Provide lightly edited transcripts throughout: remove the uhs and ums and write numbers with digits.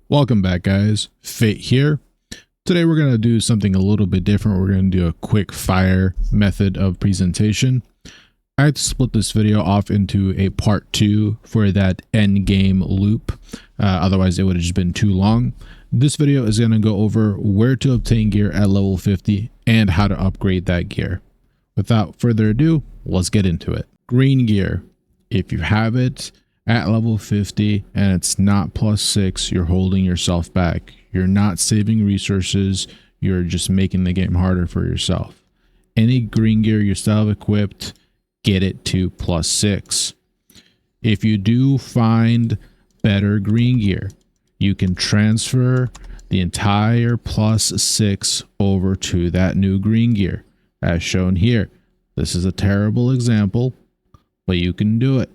Welcome back, guys. Fate here. Today we're going to do something a little bit different. We're going to do a quick fire method of presentation. I had to split this video off into a part 2 for that endgame loop. Otherwise it would have just been too long. This video is going to go over where to obtain gear at level 50 and how to upgrade that gear. Without further ado, let's get into it. Green gear. If you have it at level 50 and it's not +6, you're holding yourself back. You're not saving resources, you're just making the game harder for yourself. Any green gear you still have equipped, get it to +6. If you do find better green gear, you can transfer the entire +6 over to that new green gear as shown here. This is a terrible example, but you can do it.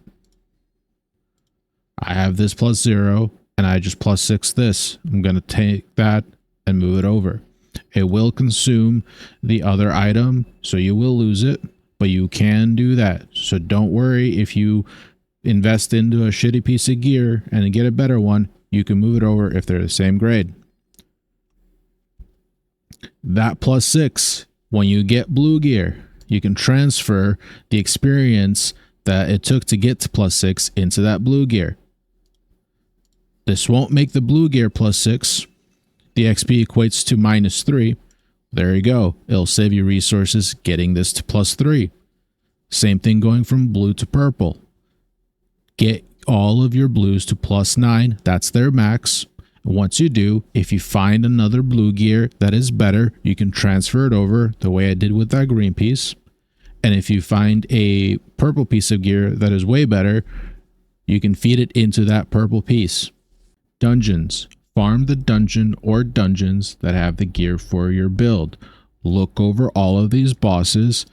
I have this +0 and I just +6 this. I'm going to take that and move it over. It will consume the other item, so you will lose it, but you can do that. So don't worry if you invest into a shitty piece of gear and get a better one, you can move it over if they're the same grade. That +6, when you get blue gear, you can transfer the experience that it took to get to +6 into that blue gear. This won't make the blue gear +6. The XP equates to -3. There you go. It'll save you resources getting this to +3. Same thing going from blue to purple. Get all of your blues to +9. That's their max. Once you do, if you find another blue gear that is better, you can transfer it over the way I did with that green piece. And if you find a purple piece of gear that is way better, you can feed it into that purple piece. Dungeons. Farm the dungeon or dungeons that have the gear for your build. Look over all of these bosses,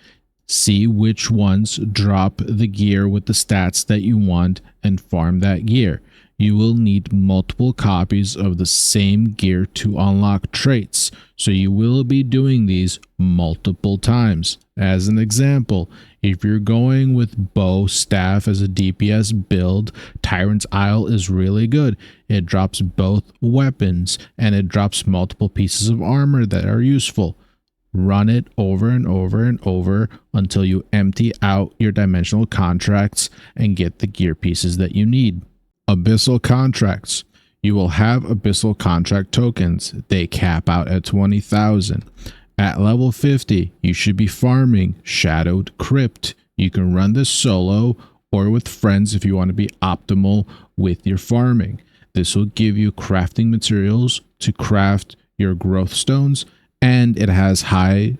see which ones drop the gear with the stats that you want, and farm that gear. You will need multiple copies of the same gear to unlock traits, so you will be doing these multiple times. As an example, if you're going with bow staff as a DPS build, Tyrant's Isle is really good. It drops both weapons and it drops multiple pieces of armor that are useful. Run it over and over and over until you empty out your dimensional contracts and get the gear pieces that you need. Abyssal contracts. You will have Abyssal contract tokens. They cap out at 20,000. At level 50, you should be farming Shadowed Crypt. You can run this solo or with friends if you want to be optimal with your farming. This will give you crafting materials to craft your growth stones, and it has high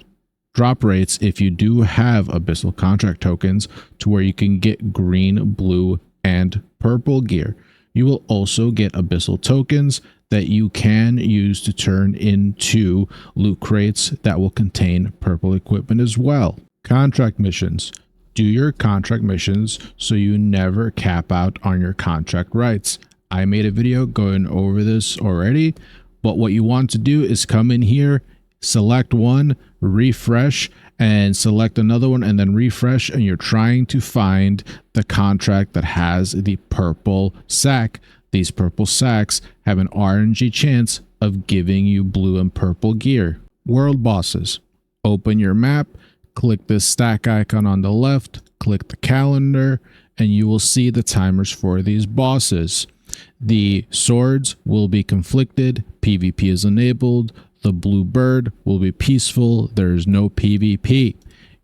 drop rates if you do have Abyssal contract tokens to where you can get green, blue, and purple gear. You will also get Abyssal tokens that you can use to turn into loot crates that will contain purple equipment as well. Contract missions. Do your contract missions so you never cap out on your contract rights. I made a video going over this already, but what you want to do is come in here, select one, refresh, and select another one, and then refresh, and you're trying to find the contract that has the purple sack. These purple sacks have an RNG chance of giving you blue and purple gear. World bosses. Open your map, click this stack icon on the left, click the calendar, and you will see the timers for these bosses. The swords will be conflicted, PvP is enabled. The blue bird will be peaceful, there is no PvP.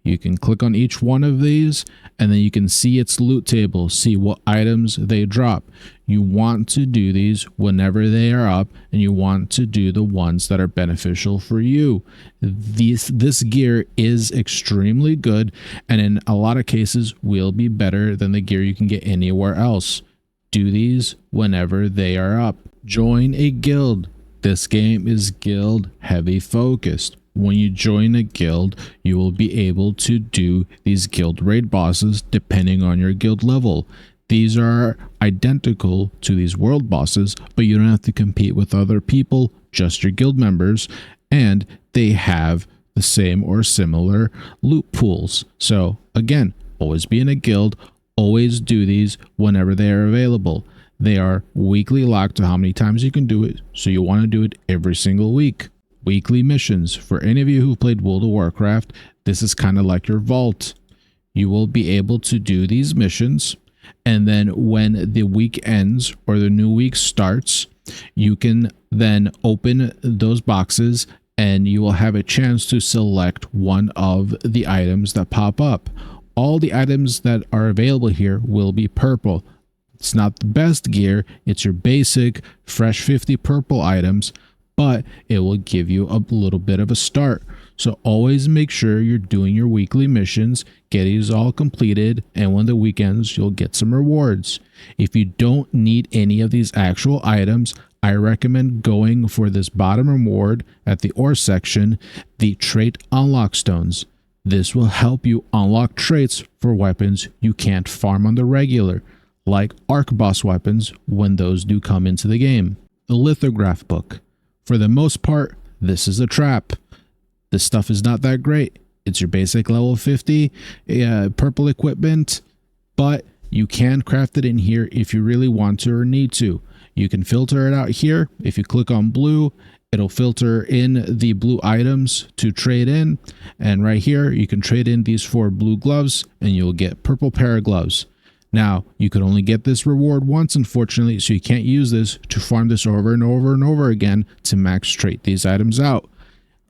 You can click on each one of these and then you can see its loot table, see what items they drop. You want to do these whenever they are up, and you want to do the ones that are beneficial for you. This gear is extremely good, and in a lot of cases will be better than the gear you can get anywhere else. Do these whenever they are up. Join a guild. This game is guild heavy focused. When you join a guild, you will be able to do these guild raid bosses depending on your guild level. These are identical to these world bosses, but you don't have to compete with other people, just your guild members, and they have the same or similar loot pools. So again, always be in a guild, always do these whenever they are available. They are weekly locked to how many times you can do it, so you want to do it every single week. Weekly missions. For any of you who played World of Warcraft, this is kind of like your vault. You will be able to do these missions, and then when the week ends or the new week starts, you can then open those boxes and you will have a chance to select one of the items that pop up. All the items that are available here will be purple. It's not the best gear, it's your basic fresh 50 purple items, but it will give you a little bit of a start. So always make sure you're doing your weekly missions, get these all completed, and when the weekends, you'll get some rewards. If you don't need any of these actual items, I recommend going for this bottom reward at the ore section, the trait unlock stones. This will help you unlock traits for weapons you can't farm on the regular, like arc boss weapons when those do come into the game. The Lithograph book. For the most part, this is a trap. This stuff is not that great. It's your basic level 50 purple equipment, but you can craft it in here if you really want to or need to. You can filter it out here. If you click on blue, it'll filter in the blue items to trade in. And right here, you can trade in these 4 blue gloves and you'll get purple pair of gloves. Now, you can only get this reward once, unfortunately, so you can't use this to farm this over and over and over again to max trade these items out.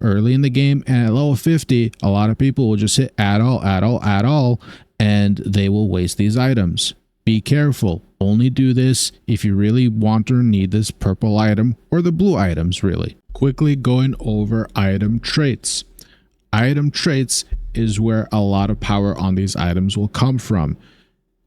Early in the game and at level 50, a lot of people will just hit add all, and they will waste these items. Be careful. Only do this if you really want or need this purple item or the blue items, really. Quickly going over item traits. Item traits is where a lot of power on these items will come from.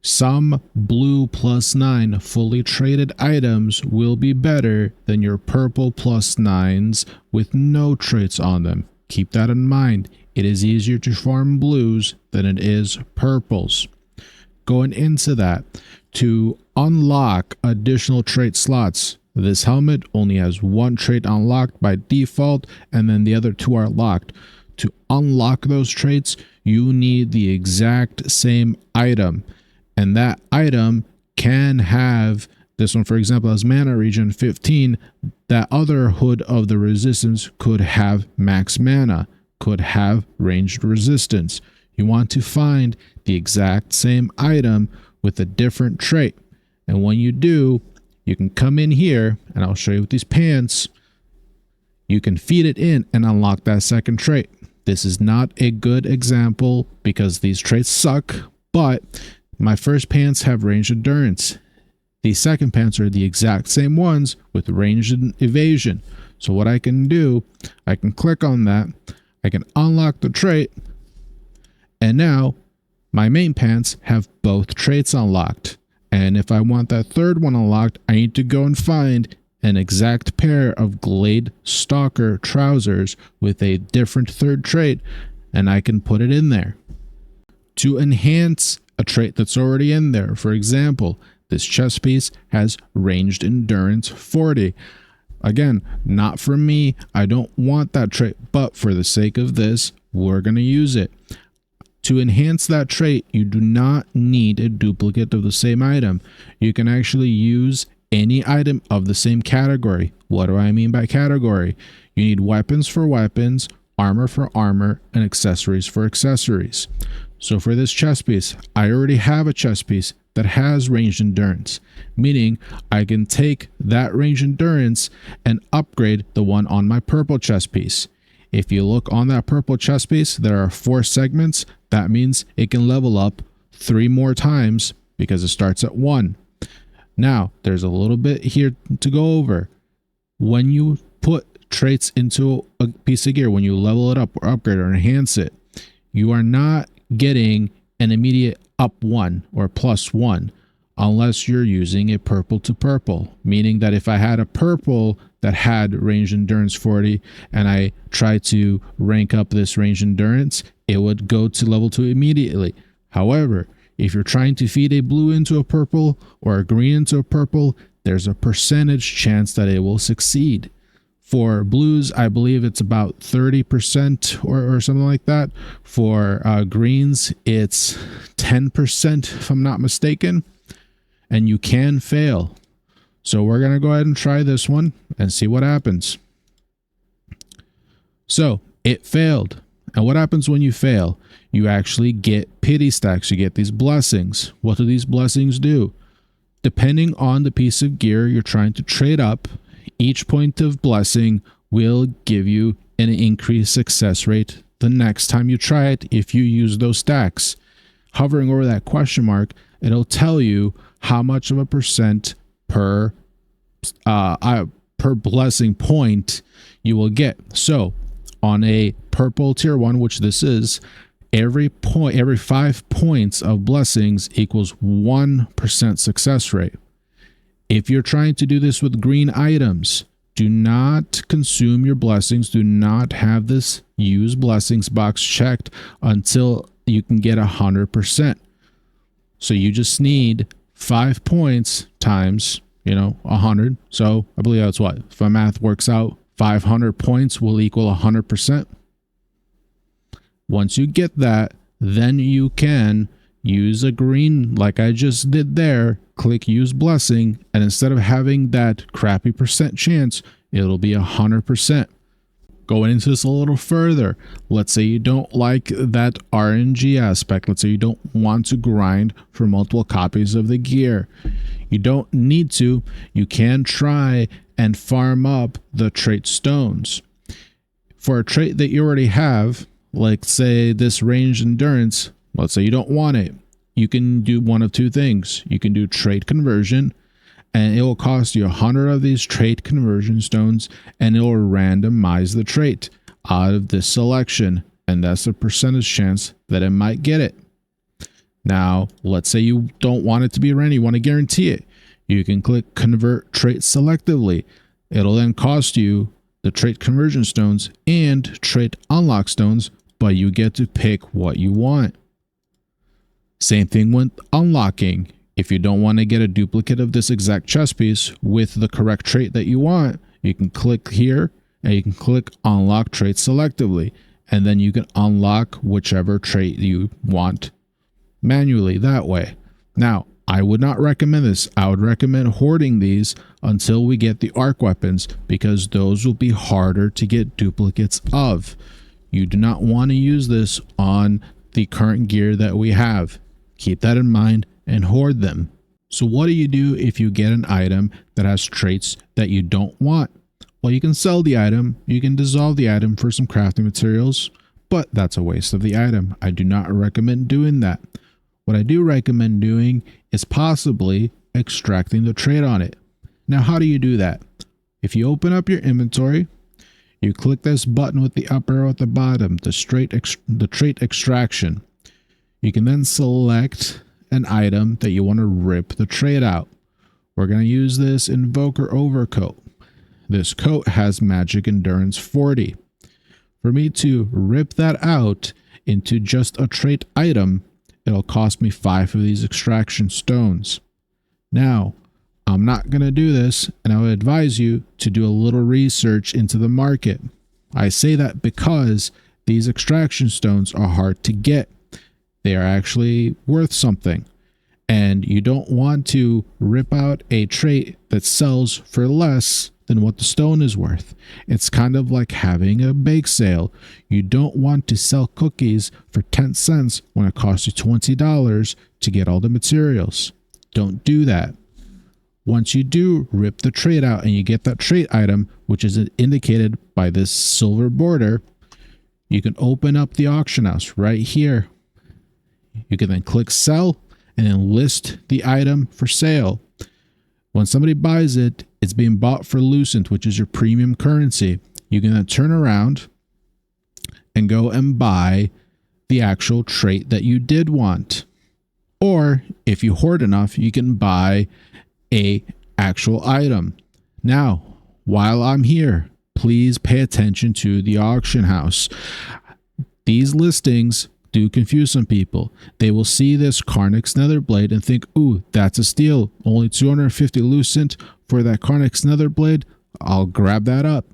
Some blue +9 fully traded items will be better than your purple +9s with no traits on them. Keep that in mind. It is easier to farm blues than it is purples. Going into that, to unlock additional trait slots, this helmet only has 1 trait unlocked by default, and then the other 2 are locked. To unlock those traits, you need the exact same item. And that item can have, this one for example has mana regen 15, that other hood of the resistance could have max mana, could have ranged resistance. You want to find the exact same item with a different trait. And when you do, you can come in here, and I'll show you with these pants, you can feed it in and unlock that second trait. This is not a good example because these traits suck, but my first pants have ranged endurance. The second pants are the exact same ones with ranged evasion. So what I can do, I can click on that, I can unlock the trait, and now my main pants have both traits unlocked. And if I want that third one unlocked, I need to go and find an exact pair of Glade Stalker trousers with a different third trait, and I can put it in there. To enhance a trait that's already in there, for example, this chest piece has ranged endurance 40. Again, not for me, I don't want that trait, but for the sake of this, we're going to use it. To enhance that trait, you do not need a duplicate of the same item. You can actually use any item of the same category. What do I mean by category? You need weapons for weapons, armor for armor, and accessories for accessories. So for this chest piece, I already have a chest piece that has ranged endurance, meaning I can take that ranged endurance and upgrade the one on my purple chest piece. If you look on that purple chest piece, there are 4 segments. That means it can level up 3 more times because it starts at 1. Now, there's a little bit here to go over. When you put traits into a piece of gear, when you level it up or upgrade or enhance it, you are not getting an immediate up 1 or +1 unless you're using a purple to purple, meaning that if I had a purple that had range endurance 40 and I tried to rank up this range endurance, it would go to level 2 immediately. However, if you're trying to feed a blue into a purple or a green into a purple, there's a percentage chance that it will succeed. For blues, I believe it's about 30% or something like that. For greens, it's 10% if I'm not mistaken. And you can fail. So we're going to go ahead and try this one and see what happens. So it failed. And what happens when you fail? You actually get pity stacks. You get these blessings. What do these blessings do? Depending on the piece of gear you're trying to trade up, each point of blessing will give you an increased success rate the next time you try it if you use those stacks. Hovering over that question mark, it'll tell you how much of a percent per blessing point you will get. So on a purple tier 1, which this is, every 5 points of blessings equals 1% success rate. If you're trying to do this with green items, do not consume your blessings. Do not have this use blessings box checked until you can get 100%. So you just need 5 points times, 100. So I believe that's what, if my math works out, 500 points will equal 100%. Once you get that, then you can use a green like I just did there, click use blessing, and instead of having that crappy percent chance, it'll be 100%. Going into this a little further, let's say you don't like that RNG aspect. Let's say you don't want to grind for multiple copies of the gear. You don't need to. You can try and farm up the trait stones. For a trait that you already have, like say this range endurance, let's say you don't want it, you can do one of two things. You can do trait conversion, and it will cost you 100 of these trait conversion stones, and it will randomize the trait out of this selection, and that's the percentage chance that it might get it. Now, let's say you don't want it to be random, you want to guarantee it. You can click convert trait selectively. It'll then cost you the trait conversion stones and trait unlock stones, but you get to pick what you want. Same thing with unlocking. If you don't want to get a duplicate of this exact chess piece with the correct trait that you want, you can click here and you can click unlock trait selectively, and then you can unlock whichever trait you want manually that way. Now, I would not recommend this. I would recommend hoarding these until we get the arc weapons, because those will be harder to get duplicates of. You do not want to use this on the current gear that we have. Keep that in mind and hoard them. So what do you do if you get an item that has traits that you don't want? Well, you can sell the item, you can dissolve the item for some crafting materials, but that's a waste of the item. I do not recommend doing that. What I do recommend doing is possibly extracting the trait on it. Now, how do you do that? If you open up your inventory, you click this button with the up arrow at the bottom, the trait extraction. You can then select an item that you want to rip the trait out. We're going to use this Invoker Overcoat. This coat has Magic Endurance 40. For me to rip that out into just a trait item, it'll cost me 5 of these extraction stones. Now, I'm not going to do this, and I would advise you to do a little research into the market. I say that because these extraction stones are hard to get. They are actually worth something, and you don't want to rip out a trait that sells for less than what the stone is worth. It's kind of like having a bake sale. You don't want to sell cookies for 10 cents when it costs you $20 to get all the materials. Don't do that. Once you do rip the trait out and you get that trait item, which is indicated by this silver border, you can open up the auction house right here. You can then click sell and then list the item for sale. When somebody buys it, it's being bought for Lucent, which is your premium currency. You can then turn around and go and buy the actual trait that you did want. Or if you hoard enough, you can buy a actual item. Now, while I'm here, please pay attention to the auction house. These listings do confuse some people. They will see this Carnix Netherblade and think, ooh, that's a steal. Only 250 Lucent for that Carnix Netherblade. I'll grab that up.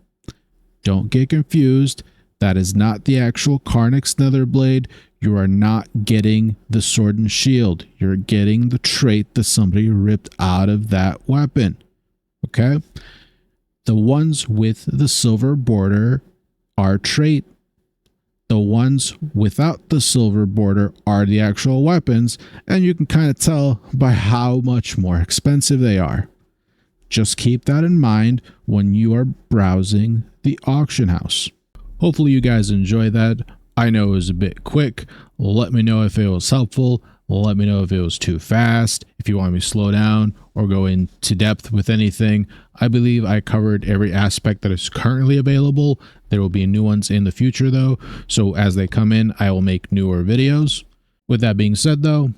Don't get confused. That is not the actual Carnix Netherblade. You are not getting the sword and shield. You're getting the trait that somebody ripped out of that weapon. Okay. The ones with the silver border are trait. The ones without the silver border are the actual weapons, and you can kind of tell by how much more expensive they are. Just keep that in mind when you are browsing the auction house. Hopefully you guys enjoy that. I know it was a bit quick. Let me know if it was helpful. Let me know if it was too fast, if you want me to slow down or go into depth with anything. I believe I covered every aspect that is currently available. There will be new ones in the future though, so as they come in, I will make newer videos. With that being said though,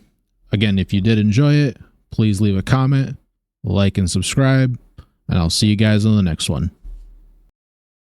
again, if you did enjoy it, please leave a comment, like and subscribe, and I'll see you guys on the next one.